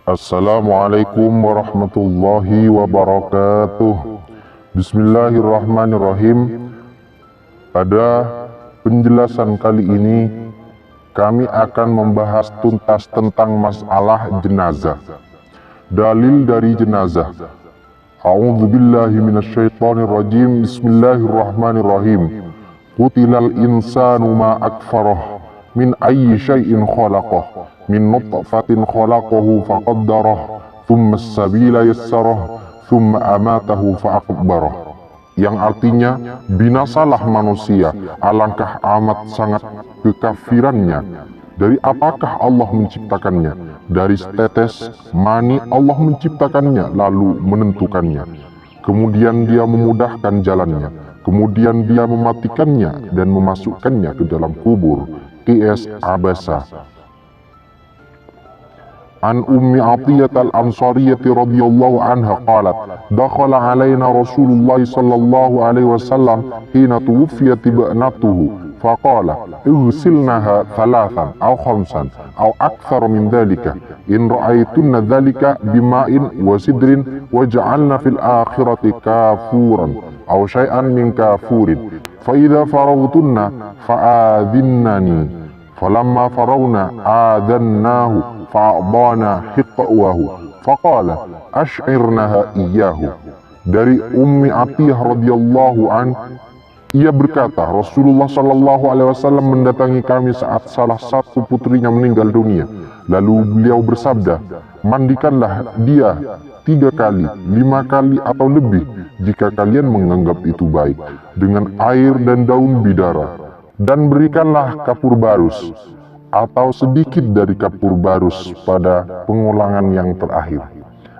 Assalamualaikum warahmatullahi wabarakatuh. Bismillahirrahmanirrahim. Pada penjelasan kali ini kami akan membahas tuntas tentang masalah jenazah. Dalil dari jenazah. A'udzubillahi minasyaitonirrajim. Bismillahirrahmanirrahim. Qutilal insanu ma akfarah min ayyi syai'in khalaqah min nutfatin khalaqahu faqaddarah thumma as-sabila yassarah thumma amatahu fa'aqbarah, yang artinya binasalah manusia, alangkah amat sangat kekafirannya. Dari apakah Allah menciptakannya? Dari setetes mani Allah menciptakannya lalu menentukannya, kemudian dia memudahkan jalannya, kemudian dia mematikannya dan memasukkannya ke dalam kubur. Qiyas Abasa. An Ummi Atiyah al-Ansariyah radhiyallahu anha qalat dakhala alaina Rasulullah sallallahu alaihi wasallam hina tuwfiyat ibnatuhu faqala igsilnaha thalathan aw khamsan aw akthar min dhalika in ra'aytunna dhalika bima'in wa sidrin waj'alna fil akhirati kafuran aw syai'an min kafurin fa idza faragtunna fa'adhinnani falamma farawna adhannahu fa'adana hiqqawahu faqala ash'irnaha iyyahu. Dari Ummi Atiyah radhiyallahu an, ia berkata, Rasulullah sallallahu alaihi wasallam mendatangi kami saat salah satu putrinya meninggal dunia. Lalu beliau bersabda, mandikanlah dia 3 kali, 5 kali atau lebih jika kalian menganggap itu baik, dengan air dan daun bidara, dan berikanlah kapur barus atau sedikit dari kapur barus pada pengulangan yang terakhir.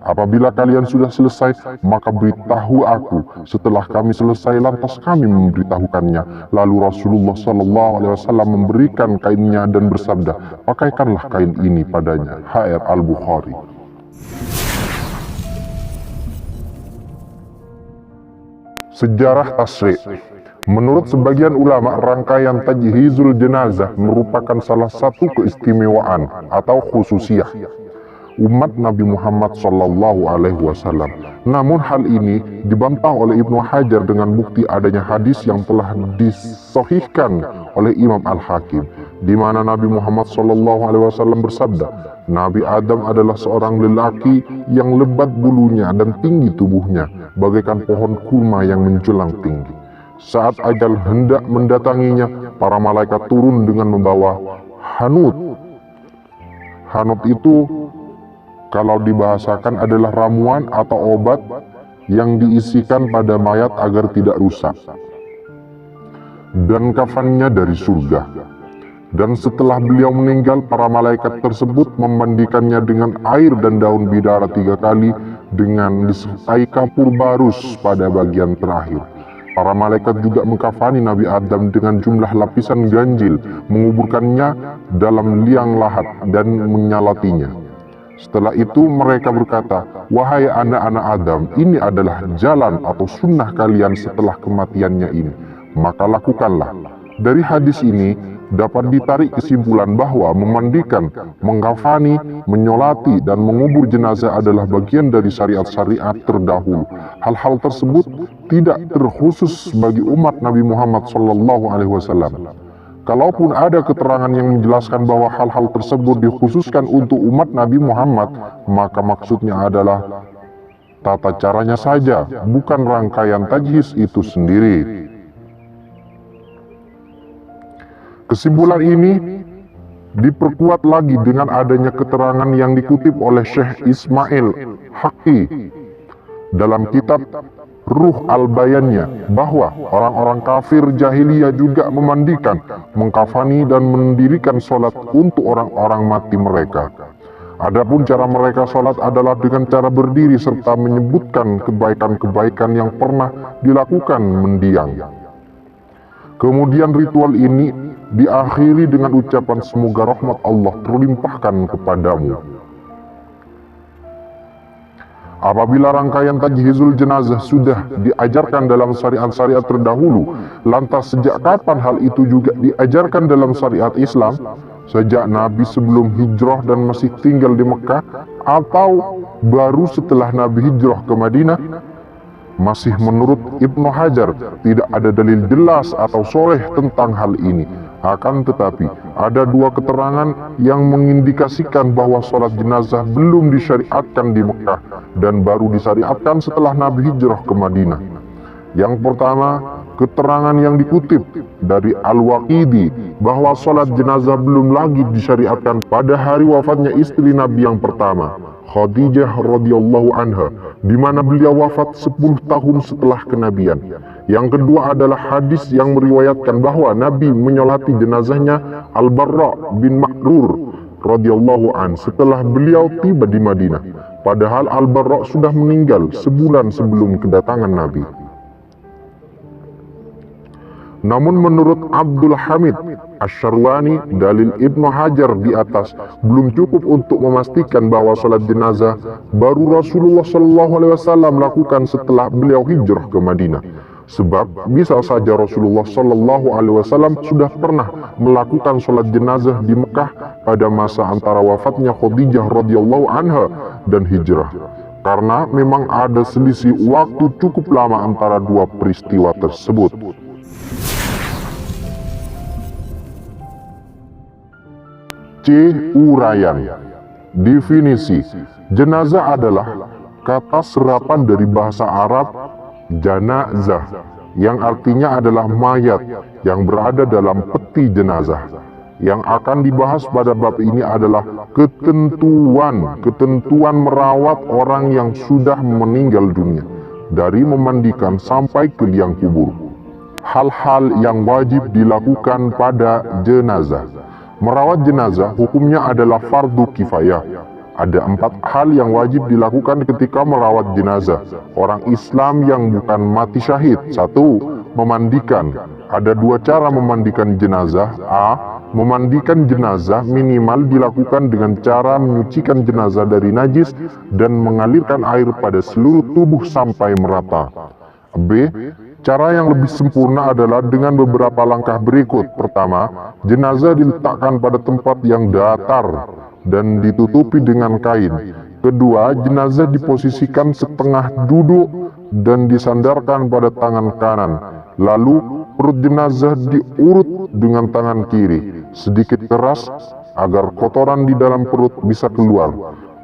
Apabila kalian sudah selesai, maka beritahu aku. Setelah kami selesai, lantas kami memberitahukannya. Lalu Rasulullah sallallahu alaihi wasallam memberikan kainnya dan bersabda, pakaikanlah kain ini padanya. HR Al-Bukhari. Sejarah Tasyri'. Menurut sebagian ulama, rangkaian tajhizul jenazah merupakan salah satu keistimewaan atau khususiyah umat Nabi Muhammad sallallahu alaihi wasallam. Namun hal ini dibantah oleh Ibnu Hajar dengan bukti adanya hadis yang telah disahihkan oleh Imam Al-Hakim, di mana Nabi Muhammad sallallahu alaihi wasallam bersabda, Nabi Adam adalah seorang lelaki yang lebat bulunya dan tinggi tubuhnya, bagaikan pohon kurma yang menjulang tinggi. Saat ajal hendak mendatanginya, para malaikat turun dengan membawa hanut. Hanut itu kalau dibahasakan adalah ramuan atau obat yang diisikan pada mayat agar tidak rusak. Dan kafannya dari surga. Dan setelah beliau meninggal, para malaikat tersebut memandikannya dengan air dan daun bidara 3 kali dengan disertai kapur barus pada bagian terakhir. Para malaikat juga mengkafani Nabi Adam dengan jumlah lapisan ganjil, menguburkannya dalam liang lahat dan menyalatinya. Setelah itu mereka berkata, wahai anak-anak Adam, ini adalah jalan atau sunnah kalian setelah kematiannya ini, maka lakukanlah. Dari hadis ini dapat ditarik kesimpulan bahwa memandikan, mengkafani, menyolati, dan mengubur jenazah adalah bagian dari syariat-syariat terdahulu. Hal-hal tersebut tidak terkhusus bagi umat Nabi Muhammad SAW. Kalaupun ada keterangan yang menjelaskan bahwa hal-hal tersebut dikhususkan untuk umat Nabi Muhammad, maka maksudnya adalah tata caranya saja, bukan rangkaian tajhiz itu sendiri. Kesimpulan ini diperkuat lagi dengan adanya keterangan yang dikutip oleh Syekh Ismail Haqqi dalam kitab Ruh Al-Bayannya, bahwa orang-orang kafir jahiliyah juga memandikan, mengkafani dan mendirikan sholat untuk orang-orang mati mereka. Adapun cara mereka sholat adalah dengan cara berdiri serta menyebutkan kebaikan-kebaikan yang pernah dilakukan mendiang. Kemudian ritual ini diakhiri dengan ucapan semoga rahmat Allah terlimpahkan kepadamu. Apabila rangkaian tajhizul jenazah sudah diajarkan dalam syariat-syariat terdahulu, lantas sejak kapan hal itu juga diajarkan dalam syariat Islam? Sejak Nabi sebelum hijrah dan masih tinggal di Mekah, atau baru setelah Nabi hijrah ke Madinah? Masih menurut Ibnu Hajar, tidak ada dalil jelas atau sharih tentang hal ini. Akan tetapi, ada dua keterangan yang mengindikasikan bahwa sholat jenazah belum disyariatkan di Mekah dan baru disyariatkan setelah Nabi hijrah ke Madinah. Yang pertama, keterangan yang dikutip dari Al-Waqidi bahwa sholat jenazah belum lagi disyariatkan pada hari wafatnya istri Nabi yang pertama, Khadijah radhiyallahu anha, di mana beliau wafat 10 tahun setelah kenabian. Yang kedua adalah hadis yang meriwayatkan bahwa Nabi menyolati jenazahnya Al-Barra bin Ma'rur radhiyallahu an setelah beliau tiba di Madinah. Padahal Al-Barra sudah meninggal sebulan sebelum kedatangan Nabi. Namun menurut Abdul Hamid Asy-Syarwani, dalil Ibnu Hajar di atas belum cukup untuk memastikan bahwa sholat jenazah baru Rasulullah SAW lakukan setelah beliau hijrah ke Madinah. Sebab bisa saja Rasulullah SAW sudah pernah melakukan sholat jenazah di Mekah pada masa antara wafatnya Khadijah radhiyallahu anha dan hijrah. Karena memang ada selisih waktu cukup lama antara dua peristiwa tersebut. C. Uraian. Definisi: jenazah adalah kata serapan dari bahasa Arab janazah, yang artinya adalah mayat yang berada dalam peti jenazah. Yang akan dibahas pada bab ini adalah ketentuan merawat orang yang sudah meninggal dunia, dari memandikan sampai ke liang kubur. Hal-hal yang wajib dilakukan pada jenazah. Merawat jenazah hukumnya adalah fardu kifayah. Ada 4 hal yang wajib dilakukan ketika merawat jenazah orang Islam yang bukan mati syahid. 1. Memandikan. Ada 2 cara memandikan jenazah. A. Memandikan jenazah minimal dilakukan dengan cara menyucikan jenazah dari najis dan mengalirkan air pada seluruh tubuh sampai merata. B. Cara yang lebih sempurna adalah dengan beberapa langkah berikut. Pertama, jenazah diletakkan pada tempat yang datar dan ditutupi dengan kain. Kedua, jenazah diposisikan setengah duduk dan disandarkan pada tangan kanan. Lalu, perut jenazah diurut dengan tangan kiri, sedikit keras agar kotoran di dalam perut bisa keluar.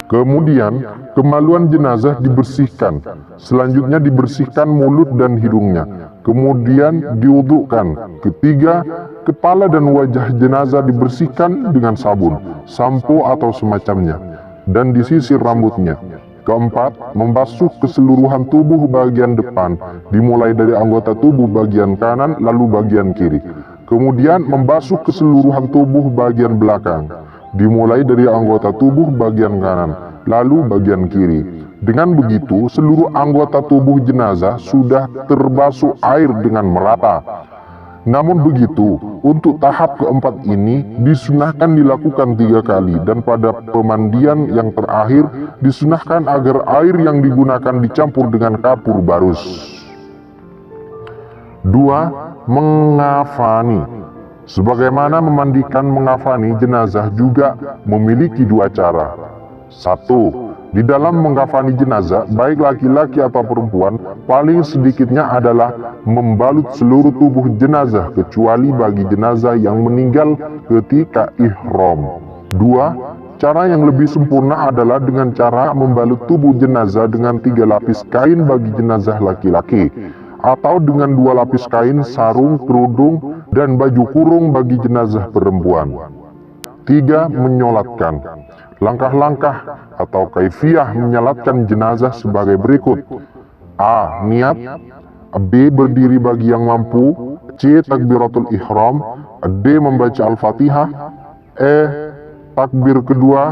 Kemudian, kemaluan jenazah dibersihkan. Selanjutnya dibersihkan mulut dan hidungnya. Kemudian diwudukkan. Ketiga, kepala dan wajah jenazah dibersihkan dengan sabun, sampo atau semacamnya, dan disisir rambutnya. Keempat, membasuh keseluruhan tubuh bagian depan, dimulai dari anggota tubuh bagian kanan lalu bagian kiri. Kemudian membasuh keseluruhan tubuh bagian belakang, dimulai dari anggota tubuh bagian kanan, lalu bagian kiri. Dengan begitu, seluruh anggota tubuh jenazah sudah terbasuh air dengan merata. Namun begitu, untuk tahap keempat ini disunahkan dilakukan 3 kali, dan pada pemandian yang terakhir disunahkan agar air yang digunakan dicampur dengan kapur barus. 2. Mengafani. Sebagaimana memandikan mengafani jenazah juga memiliki 2 cara. 1. Di dalam mengkafani jenazah, baik laki-laki atau perempuan, paling sedikitnya adalah membalut seluruh tubuh jenazah kecuali bagi jenazah yang meninggal ketika ihram. 2. Cara yang lebih sempurna adalah dengan cara membalut tubuh jenazah dengan 3 lapis kain bagi jenazah laki-laki, atau dengan 2 lapis kain, sarung, kerudung, dan baju kurung bagi jenazah perempuan. 3. Menyolatkan. Langkah-langkah atau kaifiyah menyolatkan jenazah sebagai berikut. A. Niat. B. Berdiri bagi yang mampu. C. Takbiratul ihram. D. Membaca Al-Fatihah. E. Takbir kedua.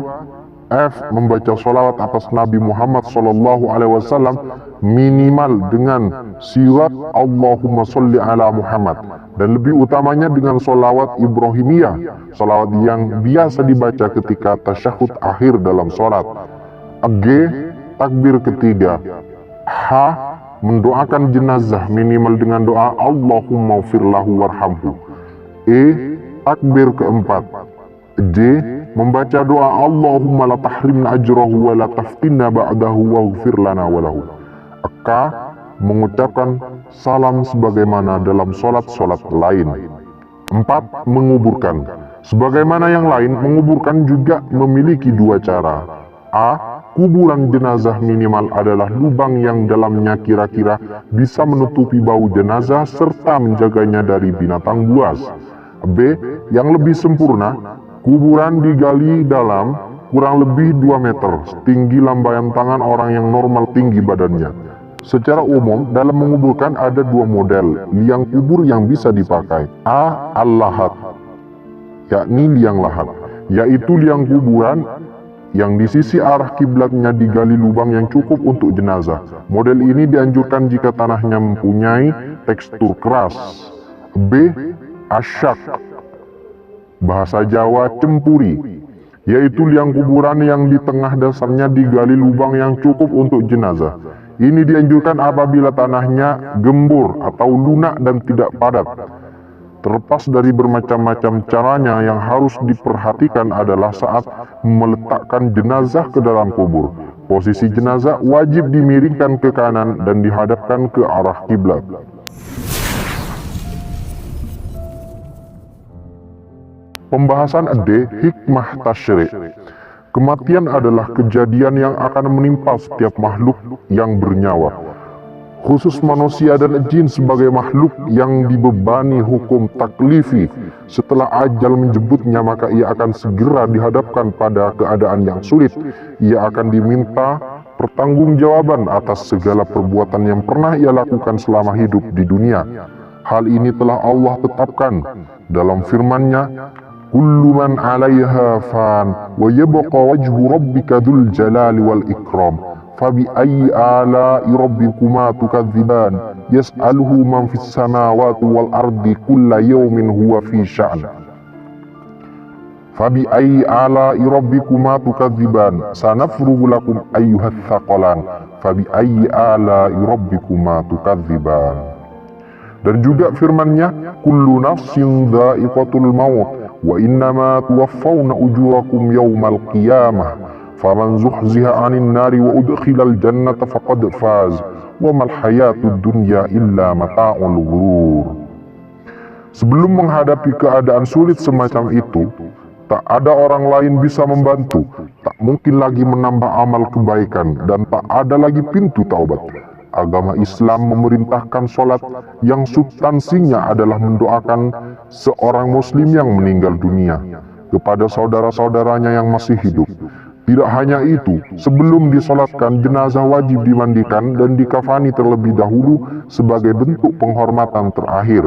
F. Membaca sholawat atas Nabi Muhammad SAW minimal dengan sirat Allahumma sholli ala Muhammad, dan lebih utamanya dengan sholawat Ibrahimiyah, sholawat yang biasa dibaca ketika tasyahud akhir dalam sholat. G. Takbir ketiga. H. Mendoakan jenazah minimal dengan doa Allahumma firlahu warhamhu. E. Takbir keempat. J. membaca doa Allahumma la tahrimna ajrahu wa la taftinna ba'dahu waghfir lana walahu. Ka, mengucapkan salam sebagaimana dalam solat-solat lain. 4. Menguburkan. Sebagaimana yang lain, menguburkan juga memiliki dua cara. A. Kuburan jenazah minimal adalah lubang yang dalamnya kira-kira bisa menutupi bau jenazah serta menjaganya dari binatang buas. B. Yang lebih sempurna, kuburan digali dalam kurang lebih 2 meter, setinggi lambaian tangan orang yang normal tinggi badannya. Secara umum, dalam menguburkan ada 2 model liang kubur yang bisa dipakai. A. Al-lahat, yakni liang lahat, yaitu liang kuburan yang di sisi arah kiblatnya digali lubang yang cukup untuk jenazah. Model ini dianjurkan jika tanahnya mempunyai tekstur keras. B. Asyak, bahasa Jawa cempuri, yaitu liang kuburan yang di tengah dasarnya digali lubang yang cukup untuk jenazah. Ini dianjurkan apabila tanahnya gembur atau lunak dan tidak padat. Terlepas dari bermacam-macam caranya, yang harus diperhatikan adalah saat meletakkan jenazah ke dalam kubur. Posisi jenazah wajib dimiringkan ke kanan dan dihadapkan ke arah kiblat. Pembahasan D. Hikmah tasyri'. Kematian adalah kejadian yang akan menimpa setiap makhluk yang bernyawa, khusus manusia dan jin sebagai makhluk yang dibebani hukum taklifi. Setelah ajal menjemputnya, maka ia akan segera dihadapkan pada keadaan yang sulit. Ia akan diminta pertanggungjawaban atas segala perbuatan yang pernah ia lakukan selama hidup di dunia. Hal ini telah Allah tetapkan dalam firman-Nya, kullu man 'alaiha fan wa yabqa wajhu rabbika dzul jalali wal ikram. فَبِأَيِّ آلَاءِ رَبِّكُمَا تُكَذِّبَانِ يَسْأَلُهُ مَنْ فِي السَّمَاوَاتِ وَالْأَرْضِ كُلَّ يَوْمٍ هُوَ فِي شَأْنٍ فَبِأَيِّ آلَاءِ رَبِّكُمَا تُكَذِّبَانِ سَنَفْرُغُ لَكُمْ أَيُّهَا الثَّقَلَانِ فَبِأَيِّ آلَاءِ رَبِّكُمَا تُكَذِّبَانِ. Dan juga firman-Nya, kullu nafsin dha'iqatul maut wa innama tuwaffawna ujurakum yawmal qiyamah faman zuhziha 'anil nari wa udkhilal jannata faqad faz wa mal hayatud dunya illa mata'ul ghurur. Sebelum menghadapi keadaan sulit semacam itu, tak ada orang lain bisa membantu, tak mungkin lagi menambah amal kebaikan, dan tak ada lagi pintu taubat. Agama Islam memerintahkan sholat yang substansinya adalah mendoakan seorang muslim yang meninggal dunia kepada saudara-saudaranya yang masih hidup. Tidak hanya itu, sebelum disolatkan, jenazah wajib dimandikan dan dikafani terlebih dahulu sebagai bentuk penghormatan terakhir.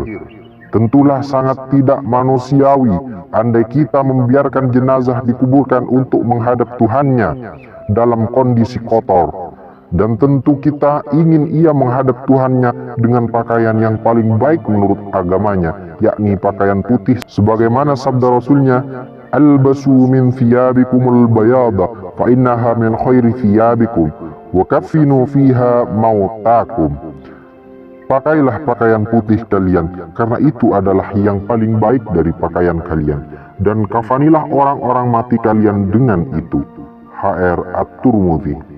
Tentulah sangat tidak manusiawi andai kita membiarkan jenazah dikuburkan untuk menghadap Tuhannya dalam kondisi kotor. Dan tentu kita ingin ia menghadap Tuhannya dengan pakaian yang paling baik menurut agamanya, yakni pakaian putih, sebagaimana sabda Rasulnya, albasu min thiyabikumul bayada fa innaha min khairi thiyabikum wa kaffinu fiha mautakum. Pakailah pakaian putih kalian, karena itu adalah yang paling baik dari pakaian kalian, dan kafanilah orang-orang mati kalian dengan itu. HR At-Tirmidzi.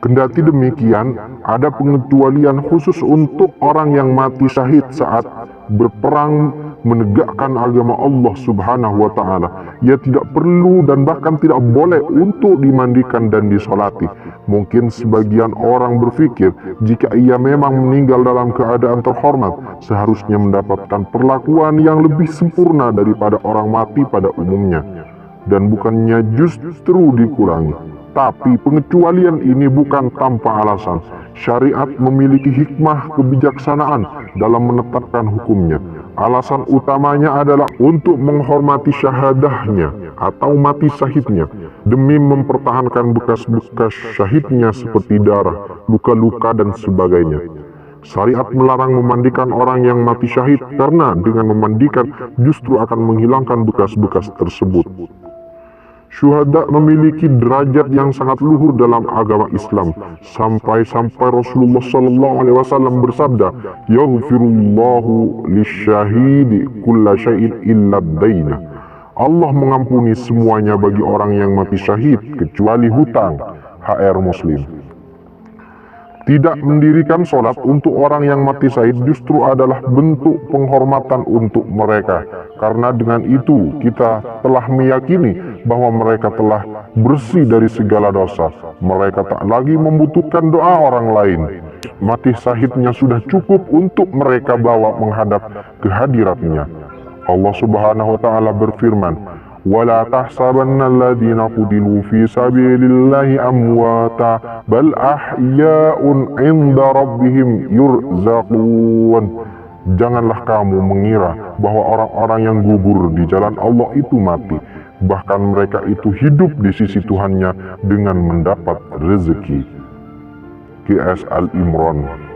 Kendati demikian, ada pengecualian khusus untuk orang yang mati syahid saat berperang menegakkan agama Allah Subhanahu wa Ta'ala. Ia tidak perlu dan bahkan tidak boleh untuk dimandikan dan disolati. Mungkin sebagian orang berpikir jika ia memang meninggal dalam keadaan terhormat, seharusnya mendapatkan perlakuan yang lebih sempurna daripada orang mati pada umumnya, dan bukannya justru dikurangi. Tapi pengecualian ini bukan tanpa alasan. Syariat memiliki hikmah kebijaksanaan dalam menetapkan hukumnya. Alasan utamanya adalah untuk menghormati syahadahnya atau mati syahidnya, demi mempertahankan bekas-bekas syahidnya seperti darah, luka-luka, dan sebagainya. Syariat melarang memandikan orang yang mati syahid karena dengan memandikan justru akan menghilangkan bekas-bekas tersebut. Syuhada memiliki derajat yang sangat luhur dalam agama Islam, sampai-sampai Rasulullah SAW bersabda, yaghfirullahu lisyahidi kulla syai'in illa daina. Allah mengampuni semuanya bagi orang yang mati syahid kecuali hutang. HR Muslim. Tidak mendirikan sholat untuk orang yang mati syahid justru adalah bentuk penghormatan untuk mereka. Karena dengan itu kita telah meyakini bahwa mereka telah bersih dari segala dosa. Mereka tak lagi membutuhkan doa orang lain. Mati syahidnya sudah cukup untuk mereka bawa menghadap kehadiratnya. Allah Subhanahu wa taala berfirman, "Wala tahsabanna alladziina qutilu fi sabilillahi amwata bal ahya'un 'inda rabbihim yurzaqun." Janganlah kamu mengira bahwa orang-orang yang gugur di jalan Allah itu mati. Bahkan mereka itu hidup di sisi Tuhannya dengan mendapat rezeki. QS Al-Imran.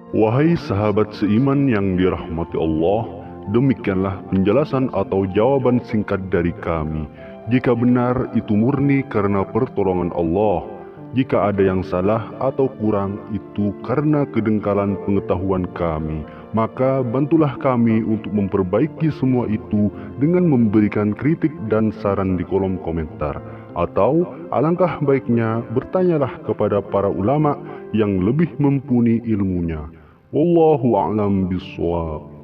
Wahai sahabat seiman yang dirahmati Allah, demikianlah penjelasan atau jawaban singkat dari kami. Jika benar itu murni karena pertolongan Allah. Jika ada yang salah atau kurang itu karena kedengkalan pengetahuan kami. Maka bantulah kami untuk memperbaiki semua itu dengan memberikan kritik dan saran di kolom komentar. Atau alangkah baiknya bertanyalah kepada para ulama yang lebih mumpuni ilmunya. Wallahu a'lam bishawab.